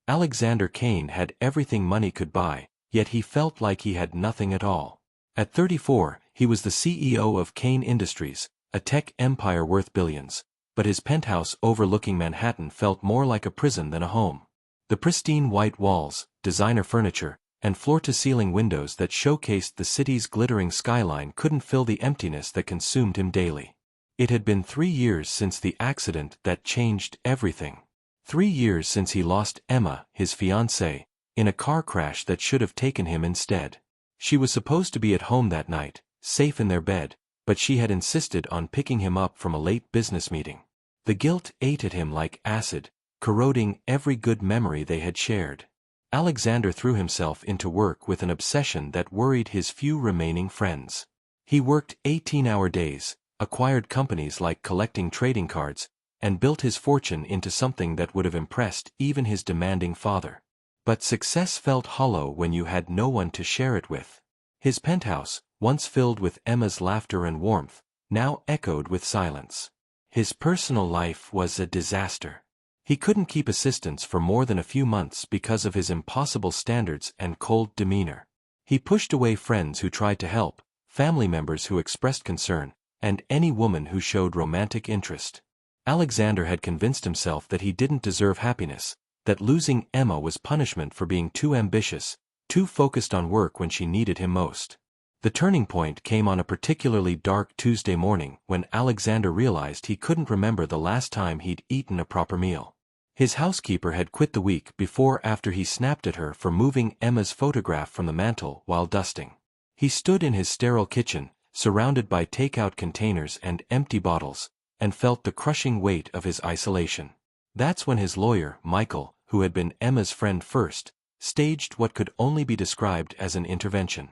Alexander Kane had everything money could buy, yet he felt like he had nothing at all. At 34, he was the CEO of Kane Industries, a tech empire worth billions, but his penthouse overlooking Manhattan felt more like a prison than a home. The pristine white walls, designer furniture, and floor-to-ceiling windows that showcased the city's glittering skyline couldn't fill the emptiness that consumed him daily. It had been 3 years since the accident that changed everything. 3 years since he lost Emma, his fiancée, in a car crash that should have taken him instead. She was supposed to be at home that night, safe in their bed, but she had insisted on picking him up from a late business meeting. The guilt ate at him like acid, corroding every good memory they had shared. Alexander threw himself into work with an obsession that worried his few remaining friends. He worked 18-hour days, acquired companies like collecting trading cards, and built his fortune into something that would have impressed even his demanding father. But success felt hollow when you had no one to share it with. His penthouse, once filled with Emma's laughter and warmth, now echoed with silence. His personal life was a disaster. He couldn't keep assistants for more than a few months because of his impossible standards and cold demeanor. He pushed away friends who tried to help, family members who expressed concern, and any woman who showed romantic interest. Alexander had convinced himself that he didn't deserve happiness, that losing Emma was punishment for being too ambitious, too focused on work when she needed him most. The turning point came on a particularly dark Tuesday morning when Alexander realized he couldn't remember the last time he'd eaten a proper meal. His housekeeper had quit the week before after he snapped at her for moving Emma's photograph from the mantel while dusting. He stood in his sterile kitchen, surrounded by takeout containers and empty bottles, and felt the crushing weight of his isolation. That's when his lawyer, Michael, who had been Emma's friend first, staged what could only be described as an intervention.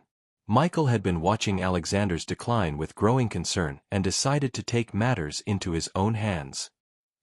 Michael had been watching Alexander's decline with growing concern and decided to take matters into his own hands.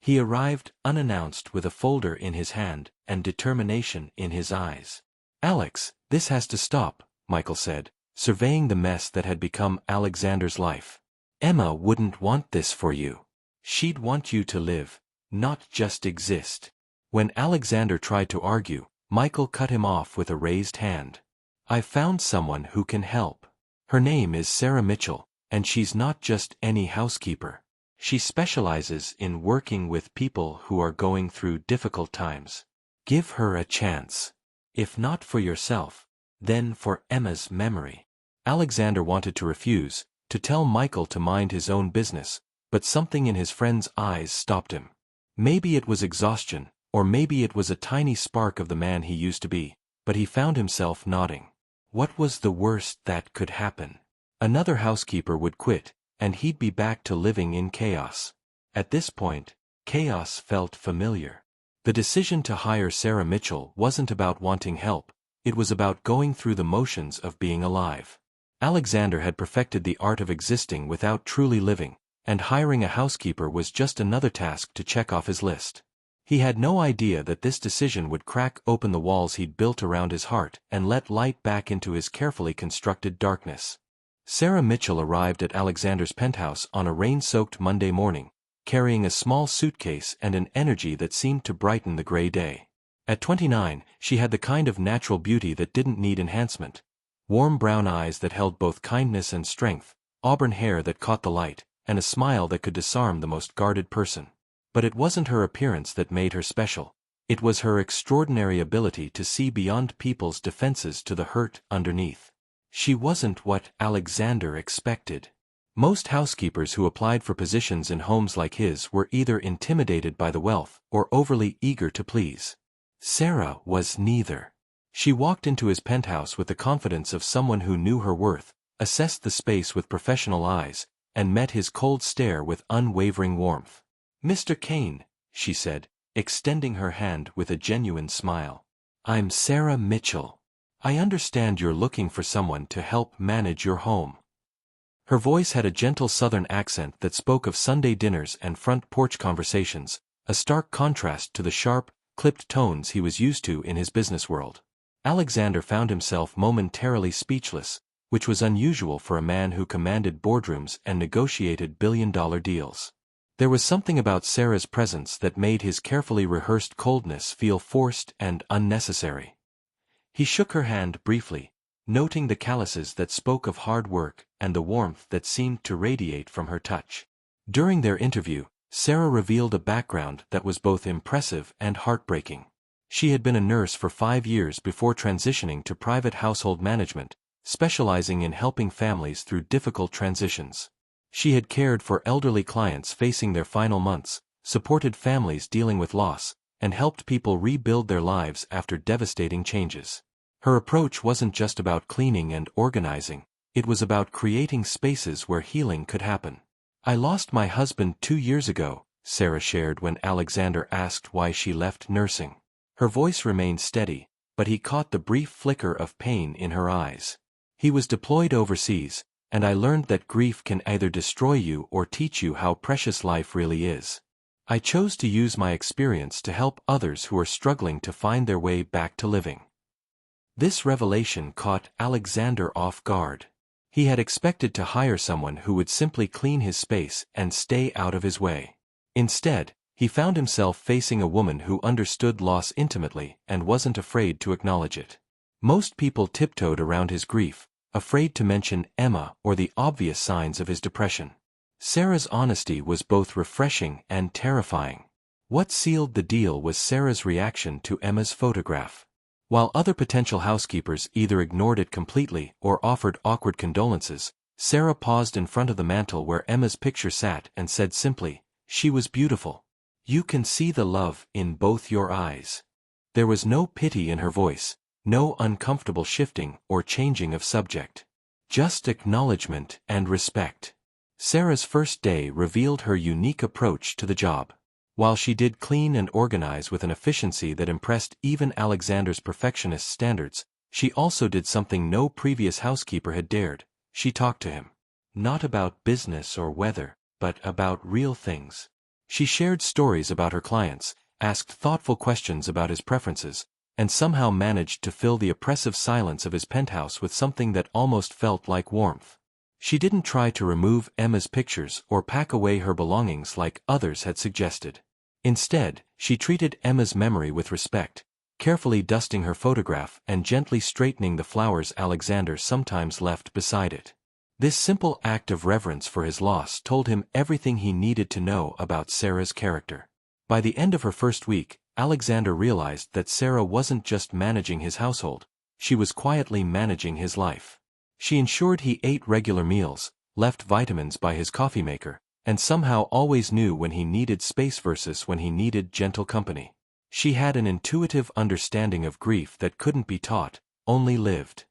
He arrived unannounced with a folder in his hand and determination in his eyes. "Alex, this has to stop," Michael said, surveying the mess that had become Alexander's life. "Emma wouldn't want this for you. She'd want you to live, not just exist." When Alexander tried to argue, Michael cut him off with a raised hand. "I found someone who can help. Her name is Sarah Mitchell, and she's not just any housekeeper. She specializes in working with people who are going through difficult times. Give her a chance. If not for yourself, then for Emma's memory." Alexander wanted to refuse, to tell Michael to mind his own business, but something in his friend's eyes stopped him. Maybe it was exhaustion, or maybe it was a tiny spark of the man he used to be, but he found himself nodding. What was the worst that could happen? Another housekeeper would quit, and he'd be back to living in chaos. At this point, chaos felt familiar. The decision to hire Sarah Mitchell wasn't about wanting help, it was about going through the motions of being alive. Alexander had perfected the art of existing without truly living, and hiring a housekeeper was just another task to check off his list. He had no idea that this decision would crack open the walls he'd built around his heart and let light back into his carefully constructed darkness. Sarah Mitchell arrived at Alexander's penthouse on a rain-soaked Monday morning, carrying a small suitcase and an energy that seemed to brighten the gray day. At 29, she had the kind of natural beauty that didn't need enhancement. Warm brown eyes that held both kindness and strength, auburn hair that caught the light, and a smile that could disarm the most guarded person. But it wasn't her appearance that made her special. It was her extraordinary ability to see beyond people's defenses to the hurt underneath. She wasn't what Alexander expected. Most housekeepers who applied for positions in homes like his were either intimidated by the wealth or overly eager to please. Sarah was neither. She walked into his penthouse with the confidence of someone who knew her worth, assessed the space with professional eyes, and met his cold stare with unwavering warmth. "Mr. Kane," she said, extending her hand with a genuine smile. "I'm Sarah Mitchell. I understand you're looking for someone to help manage your home." Her voice had a gentle southern accent that spoke of Sunday dinners and front porch conversations, a stark contrast to the sharp, clipped tones he was used to in his business world. Alexander found himself momentarily speechless, which was unusual for a man who commanded boardrooms and negotiated billion-dollar deals. There was something about Sarah's presence that made his carefully rehearsed coldness feel forced and unnecessary. He shook her hand briefly, noting the calluses that spoke of hard work and the warmth that seemed to radiate from her touch. During their interview, Sarah revealed a background that was both impressive and heartbreaking. She had been a nurse for 5 years before transitioning to private household management, specializing in helping families through difficult transitions. She had cared for elderly clients facing their final months, supported families dealing with loss, and helped people rebuild their lives after devastating changes. Her approach wasn't just about cleaning and organizing, it was about creating spaces where healing could happen. "I lost my husband 2 years ago," Sarah shared when Alexander asked why she left nursing. Her voice remained steady, but he caught the brief flicker of pain in her eyes. "He was deployed overseas, and I learned that grief can either destroy you or teach you how precious life really is. I chose to use my experience to help others who are struggling to find their way back to living." This revelation caught Alexander off guard. He had expected to hire someone who would simply clean his space and stay out of his way. Instead, he found himself facing a woman who understood loss intimately and wasn't afraid to acknowledge it. Most people tiptoed around his grief, afraid to mention Emma or the obvious signs of his depression. Sarah's honesty was both refreshing and terrifying. What sealed the deal was Sarah's reaction to Emma's photograph. While other potential housekeepers either ignored it completely or offered awkward condolences, Sarah paused in front of the mantel where Emma's picture sat and said simply, "She was beautiful. You can see the love in both your eyes." There was no pity in her voice, no uncomfortable shifting or changing of subject. Just acknowledgement and respect. Sarah's first day revealed her unique approach to the job. While she did clean and organize with an efficiency that impressed even Alexander's perfectionist standards, she also did something no previous housekeeper had dared. She talked to him. Not about business or weather, but about real things. She shared stories about her clients, asked thoughtful questions about his preferences, and somehow managed to fill the oppressive silence of his penthouse with something that almost felt like warmth. She didn't try to remove Emma's pictures or pack away her belongings like others had suggested. Instead, she treated Emma's memory with respect, carefully dusting her photograph and gently straightening the flowers Alexander sometimes left beside it. This simple act of reverence for his loss told him everything he needed to know about Sarah's character. By the end of her first week, Alexander realized that Sarah wasn't just managing his household, she was quietly managing his life. She ensured he ate regular meals, left vitamins by his coffee maker, and somehow always knew when he needed space versus when he needed gentle company. She had an intuitive understanding of grief that couldn't be taught, only lived.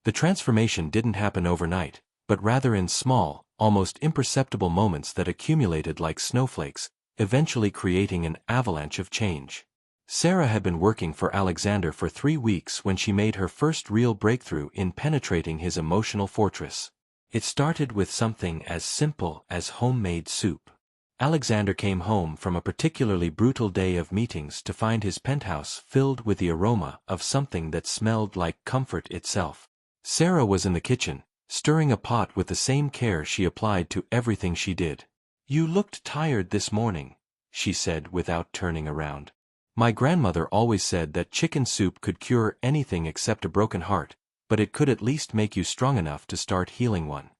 The transformation didn't happen overnight, but rather in small, almost imperceptible moments that accumulated like snowflakes, eventually creating an avalanche of change. Sarah had been working for Alexander for 3 weeks when she made her first real breakthrough in penetrating his emotional fortress. It started with something as simple as homemade soup. Alexander came home from a particularly brutal day of meetings to find his penthouse filled with the aroma of something that smelled like comfort itself. Sarah was in the kitchen, stirring a pot with the same care she applied to everything she did. "You looked tired this morning," she said without turning around. "My grandmother always said that chicken soup could cure anything except a broken heart, but it could at least make you strong enough to start healing one."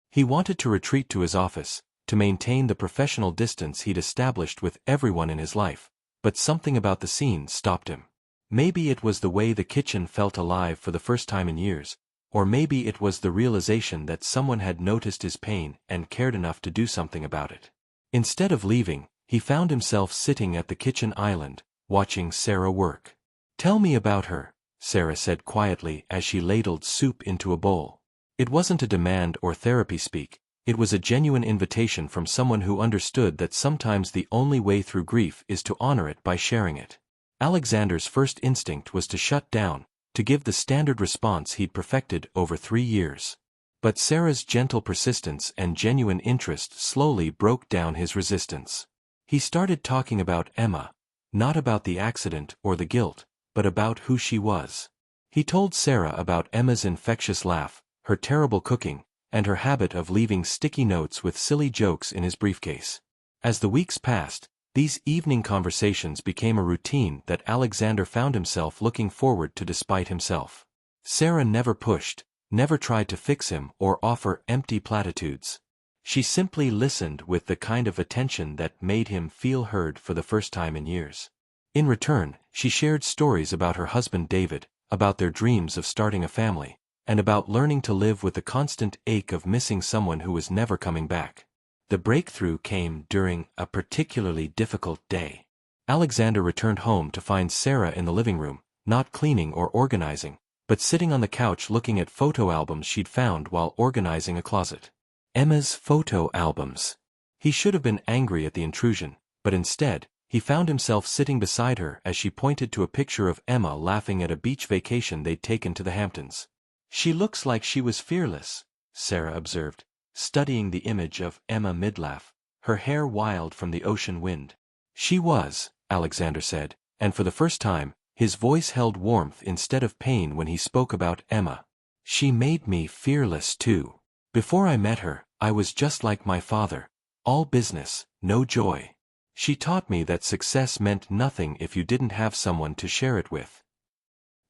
He wanted to retreat to his office, to maintain the professional distance he'd established with everyone in his life, but something about the scene stopped him. Maybe it was the way the kitchen felt alive for the first time in years, or maybe it was the realization that someone had noticed his pain and cared enough to do something about it. Instead of leaving, he found himself sitting at the kitchen island, watching Sarah work. "Tell me about her," Sarah said quietly as she ladled soup into a bowl. It wasn't a demand or therapy speak, it was a genuine invitation from someone who understood that sometimes the only way through grief is to honor it by sharing it. Alexander's first instinct was to shut down, to give the standard response he'd perfected over 3 years. But Sarah's gentle persistence and genuine interest slowly broke down his resistance. He started talking about Emma, not about the accident or the guilt, but about who she was. He told Sarah about Emma's infectious laugh, her terrible cooking, and her habit of leaving sticky notes with silly jokes in his briefcase. As the weeks passed, these evening conversations became a routine that Alexander found himself looking forward to despite himself. Sarah never pushed, never tried to fix him or offer empty platitudes. She simply listened with the kind of attention that made him feel heard for the first time in years. In return, she shared stories about her husband David, about their dreams of starting a family, and about learning to live with the constant ache of missing someone who was never coming back. The breakthrough came during a particularly difficult day. Alexander returned home to find Sarah in the living room, not cleaning or organizing, but sitting on the couch looking at photo albums she'd found while organizing a closet. Emma's photo albums. He should have been angry at the intrusion, but instead, he found himself sitting beside her as she pointed to a picture of Emma laughing at a beach vacation they'd taken to the Hamptons. "She looks like she was fearless," Sarah observed, studying the image of Emma mid-laugh, her hair wild from the ocean wind. "She was," Alexander said, and for the first time, his voice held warmth instead of pain when he spoke about Emma. "She made me fearless too. Before I met her, I was just like my father, all business, no joy. She taught me that success meant nothing if you didn't have someone to share it with."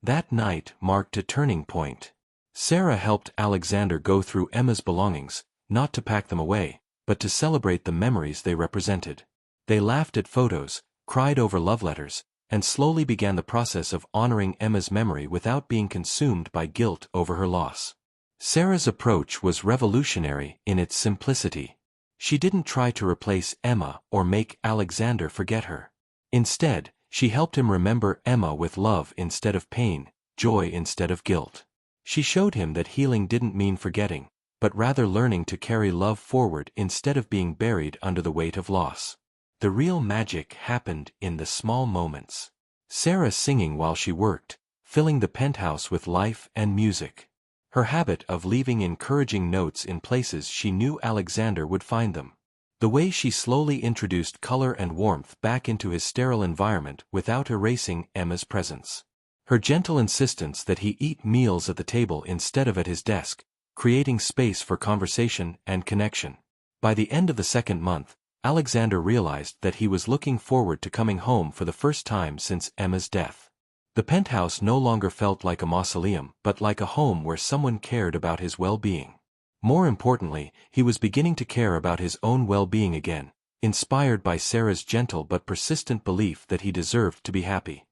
That night marked a turning point. Sarah helped Alexander go through Emma's belongings, not to pack them away, but to celebrate the memories they represented. They laughed at photos, cried over love letters, and slowly began the process of honoring Emma's memory without being consumed by guilt over her loss. Sarah's approach was revolutionary in its simplicity. She didn't try to replace Emma or make Alexander forget her. Instead, she helped him remember Emma with love instead of pain, joy instead of guilt. She showed him that healing didn't mean forgetting, but rather learning to carry love forward instead of being buried under the weight of loss. The real magic happened in the small moments. Sarah singing while she worked, filling the penthouse with life and music. Her habit of leaving encouraging notes in places she knew Alexander would find them. The way she slowly introduced color and warmth back into his sterile environment without erasing Emma's presence. Her gentle insistence that he eat meals at the table instead of at his desk, creating space for conversation and connection. By the end of the second month, Alexander realized that he was looking forward to coming home for the first time since Emma's death. The penthouse no longer felt like a mausoleum but like a home where someone cared about his well-being. More importantly, he was beginning to care about his own well-being again, inspired by Sarah's gentle but persistent belief that he deserved to be happy.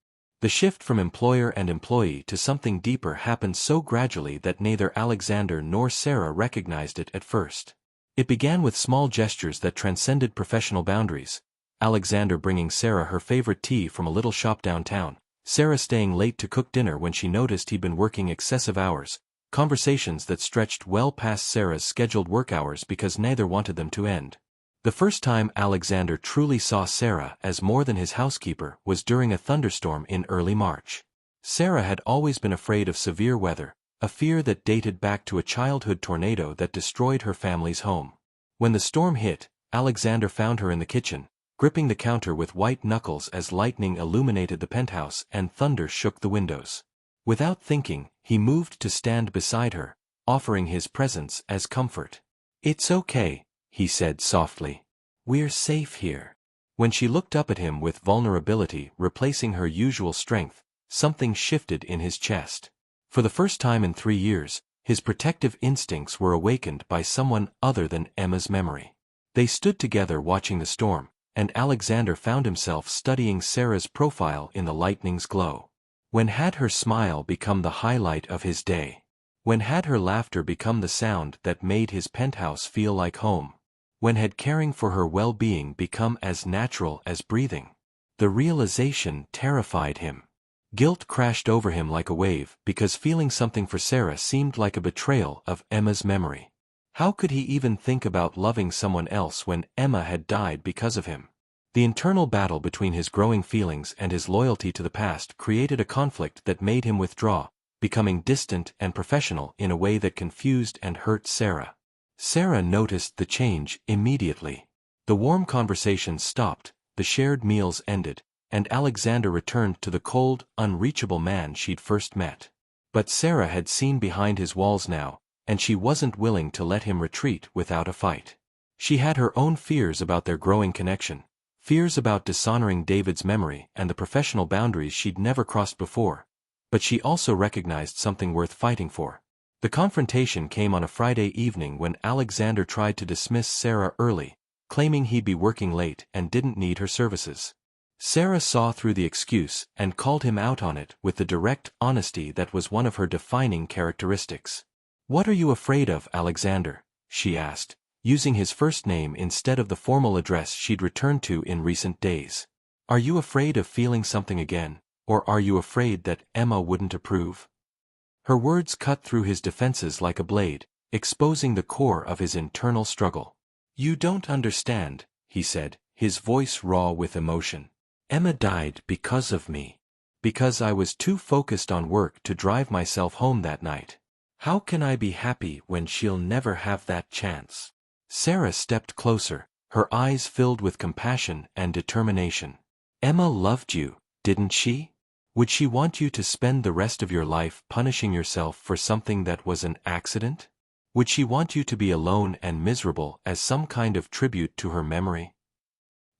The shift from employer and employee to something deeper happened so gradually that neither Alexander nor Sarah recognized it at first. It began with small gestures that transcended professional boundaries. Alexander bringing Sarah her favorite tea from a little shop downtown, Sarah staying late to cook dinner when she noticed he'd been working excessive hours, conversations that stretched well past Sarah's scheduled work hours because neither wanted them to end. The first time Alexander truly saw Sarah as more than his housekeeper was during a thunderstorm in early March. Sarah had always been afraid of severe weather, a fear that dated back to a childhood tornado that destroyed her family's home. When the storm hit, Alexander found her in the kitchen, gripping the counter with white knuckles as lightning illuminated the penthouse and thunder shook the windows. Without thinking, he moved to stand beside her, offering his presence as comfort. "It's okay," he said softly. "We're safe here." When she looked up at him with vulnerability replacing her usual strength, something shifted in his chest. For the first time in 3 years, his protective instincts were awakened by someone other than Emma's memory. They stood together watching the storm, and Alexander found himself studying Sarah's profile in the lightning's glow. When had her smile become the highlight of his day? When had her laughter become the sound that made his penthouse feel like home? When had caring for her well-being become as natural as breathing? The realization terrified him. Guilt crashed over him like a wave because feeling something for Sarah seemed like a betrayal of Emma's memory. How could he even think about loving someone else when Emma had died because of him? The internal battle between his growing feelings and his loyalty to the past created a conflict that made him withdraw, becoming distant and professional in a way that confused and hurt Sarah. Sarah noticed the change immediately. The warm conversations stopped, the shared meals ended, and Alexander returned to the cold, unreachable man she'd first met. But Sarah had seen behind his walls now, and she wasn't willing to let him retreat without a fight. She had her own fears about their growing connection, fears about dishonoring David's memory and the professional boundaries she'd never crossed before, but she also recognized something worth fighting for. The confrontation came on a Friday evening when Alexander tried to dismiss Sarah early, claiming he'd be working late and didn't need her services. Sarah saw through the excuse and called him out on it with the direct honesty that was one of her defining characteristics. "What are you afraid of, Alexander?" she asked, using his first name instead of the formal address she'd returned to in recent days. "Are you afraid of feeling something again, or are you afraid that Emma wouldn't approve?" Her words cut through his defenses like a blade, exposing the core of his internal struggle. "You don't understand," he said, his voice raw with emotion. "Emma died because of me. Because I was too focused on work to drive myself home that night. How can I be happy when she'll never have that chance?" Sarah stepped closer, her eyes filled with compassion and determination. "Emma loved you, didn't she? Would she want you to spend the rest of your life punishing yourself for something that was an accident? Would she want you to be alone and miserable as some kind of tribute to her memory?"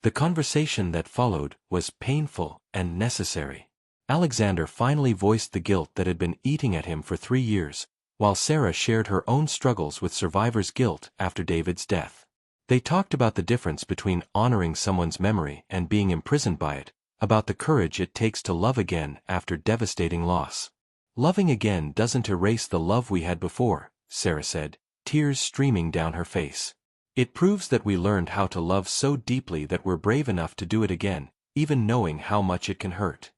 The conversation that followed was painful and necessary. Alexander finally voiced the guilt that had been eating at him for 3 years, while Sarah shared her own struggles with survivor's guilt after David's death. They talked about the difference between honoring someone's memory and being imprisoned by it, about the courage it takes to love again after devastating loss. "Loving again doesn't erase the love we had before," Sarah said, tears streaming down her face. "It proves that we learned how to love so deeply that we're brave enough to do it again, even knowing how much it can hurt."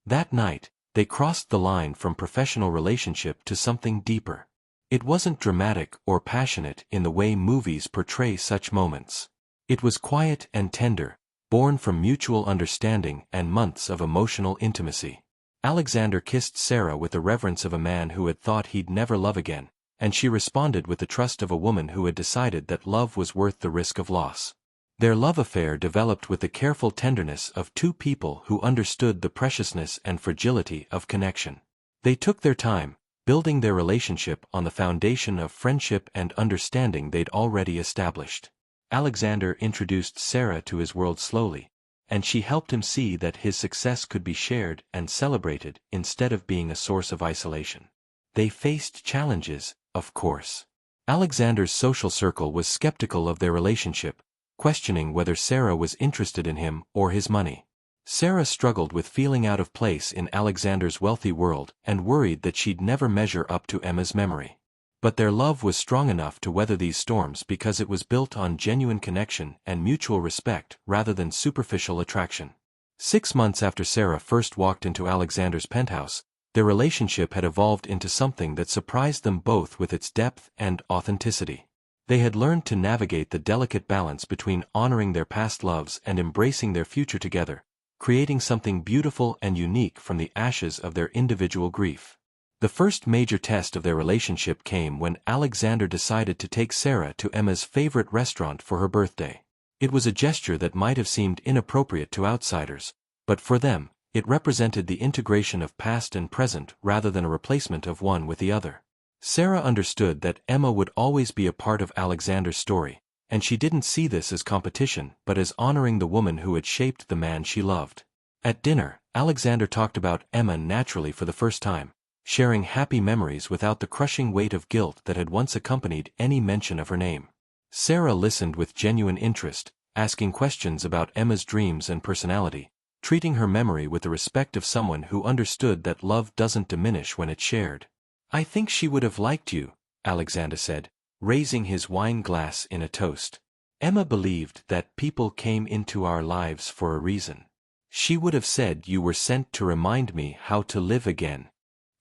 That night, they crossed the line from professional relationship to something deeper. It wasn't dramatic or passionate in the way movies portray such moments. It was quiet and tender, born from mutual understanding and months of emotional intimacy. Alexander kissed Sarah with the reverence of a man who had thought he'd never love again, and she responded with the trust of a woman who had decided that love was worth the risk of loss. Their love affair developed with the careful tenderness of two people who understood the preciousness and fragility of connection. They took their time, building their relationship on the foundation of friendship and understanding they'd already established. Alexander introduced Sarah to his world slowly, and she helped him see that his success could be shared and celebrated instead of being a source of isolation. They faced challenges, of course. Alexander's social circle was skeptical of their relationship, questioning whether Sarah was interested in him or his money. Sarah struggled with feeling out of place in Alexander's wealthy world and worried that she'd never measure up to Emma's memory. But their love was strong enough to weather these storms because it was built on genuine connection and mutual respect rather than superficial attraction. 6 months after Sarah first walked into Alexander's penthouse, their relationship had evolved into something that surprised them both with its depth and authenticity. They had learned to navigate the delicate balance between honoring their past loves and embracing their future together, creating something beautiful and unique from the ashes of their individual grief. The first major test of their relationship came when Alexander decided to take Sarah to Emma's favorite restaurant for her birthday. It was a gesture that might have seemed inappropriate to outsiders, but for them, it represented the integration of past and present rather than a replacement of one with the other. Sarah understood that Emma would always be a part of Alexander's story, and she didn't see this as competition but as honoring the woman who had shaped the man she loved. At dinner, Alexander talked about Emma naturally for the first time, sharing happy memories without the crushing weight of guilt that had once accompanied any mention of her name. Sarah listened with genuine interest, asking questions about Emma's dreams and personality, treating her memory with the respect of someone who understood that love doesn't diminish when it's shared. "I think she would have liked you," Alexander said, raising his wine glass in a toast. "Emma believed that people came into our lives for a reason. She would have said you were sent to remind me how to live again."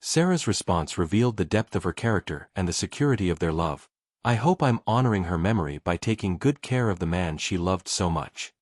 Sarah's response revealed the depth of her character and the security of their love. "I hope I'm honoring her memory by taking good care of the man she loved so much."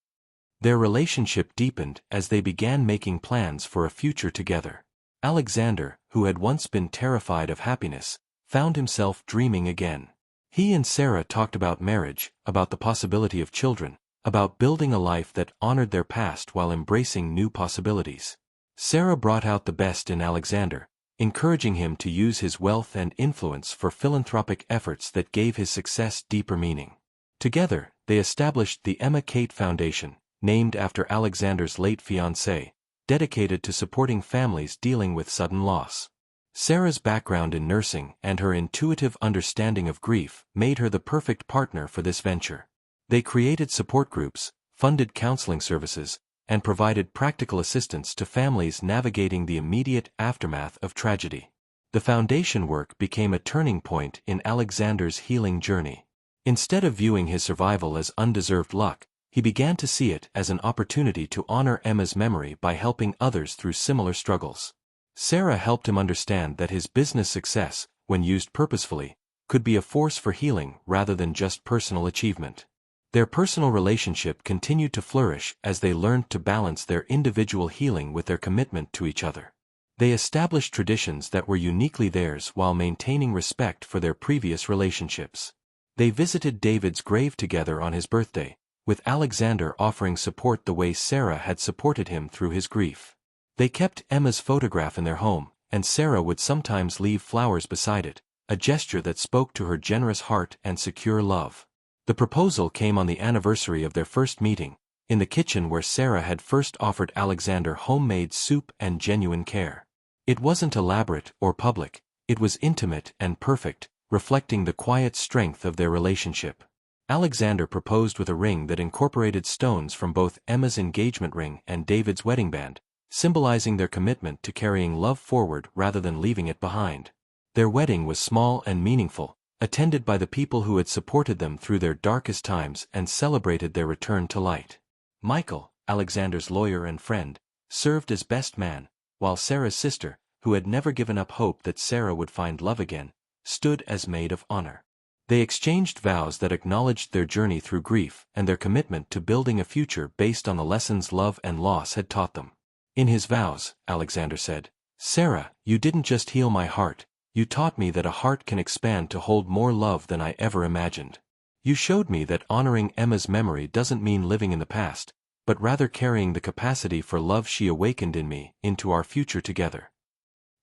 Their relationship deepened as they began making plans for a future together. Alexander, who had once been terrified of happiness, found himself dreaming again. He and Sarah talked about marriage, about the possibility of children, about building a life that honored their past while embracing new possibilities. Sarah brought out the best in Alexander, encouraging him to use his wealth and influence for philanthropic efforts that gave his success deeper meaning. Together, they established the Emma Kate Foundation, named after Alexander's late fiancée, dedicated to supporting families dealing with sudden loss. Sarah's background in nursing and her intuitive understanding of grief made her the perfect partner for this venture. They created support groups, funded counseling services, and provided practical assistance to families navigating the immediate aftermath of tragedy. The foundation work became a turning point in Alexander's healing journey. Instead of viewing his survival as undeserved luck, he began to see it as an opportunity to honor Emma's memory by helping others through similar struggles. Sarah helped him understand that his business success, when used purposefully, could be a force for healing rather than just personal achievement. Their personal relationship continued to flourish as they learned to balance their individual healing with their commitment to each other. They established traditions that were uniquely theirs while maintaining respect for their previous relationships. They visited David's grave together on his birthday, with Alexander offering support the way Sarah had supported him through his grief. They kept Emma's photograph in their home, and Sarah would sometimes leave flowers beside it, a gesture that spoke to her generous heart and secure love. The proposal came on the anniversary of their first meeting, in the kitchen where Sarah had first offered Alexander homemade soup and genuine care. It wasn't elaborate or public, it was intimate and perfect, reflecting the quiet strength of their relationship. Alexander proposed with a ring that incorporated stones from both Emma's engagement ring and David's wedding band, symbolizing their commitment to carrying love forward rather than leaving it behind. Their wedding was small and meaningful, attended by the people who had supported them through their darkest times and celebrated their return to light. Michael, Alexander's lawyer and friend, served as best man, while Sarah's sister, who had never given up hope that Sarah would find love again, stood as maid of honor. They exchanged vows that acknowledged their journey through grief and their commitment to building a future based on the lessons love and loss had taught them. In his vows, Alexander said, "Sarah, you didn't just heal my heart, you taught me that a heart can expand to hold more love than I ever imagined. You showed me that honoring Emma's memory doesn't mean living in the past, but rather carrying the capacity for love she awakened in me into our future together."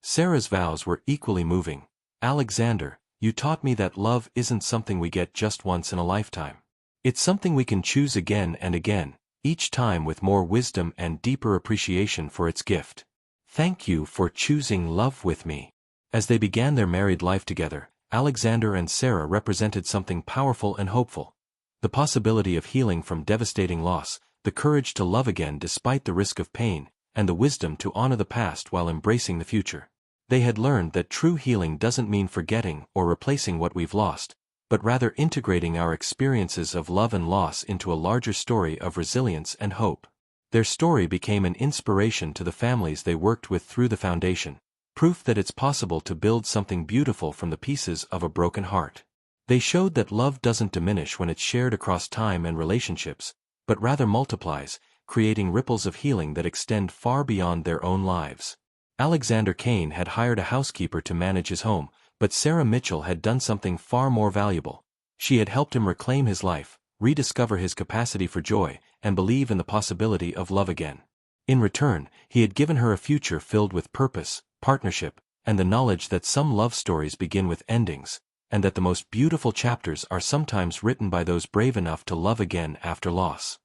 Sarah's vows were equally moving. "Alexander, you taught me that love isn't something we get just once in a lifetime. It's something we can choose again and again, each time with more wisdom and deeper appreciation for its gift. Thank you for choosing love with me." As they began their married life together, Alexander and Sarah represented something powerful and hopeful. The possibility of healing from devastating loss, the courage to love again despite the risk of pain, and the wisdom to honor the past while embracing the future. They had learned that true healing doesn't mean forgetting or replacing what we've lost, but rather integrating our experiences of love and loss into a larger story of resilience and hope. Their story became an inspiration to the families they worked with through the foundation, proof that it's possible to build something beautiful from the pieces of a broken heart. They showed that love doesn't diminish when it's shared across time and relationships, but rather multiplies, creating ripples of healing that extend far beyond their own lives. Alexander Kane had hired a housekeeper to manage his home, but Sarah Mitchell had done something far more valuable. She had helped him reclaim his life, rediscover his capacity for joy, and believe in the possibility of love again. In return, he had given her a future filled with purpose, partnership, and the knowledge that some love stories begin with endings, and that the most beautiful chapters are sometimes written by those brave enough to love again after loss.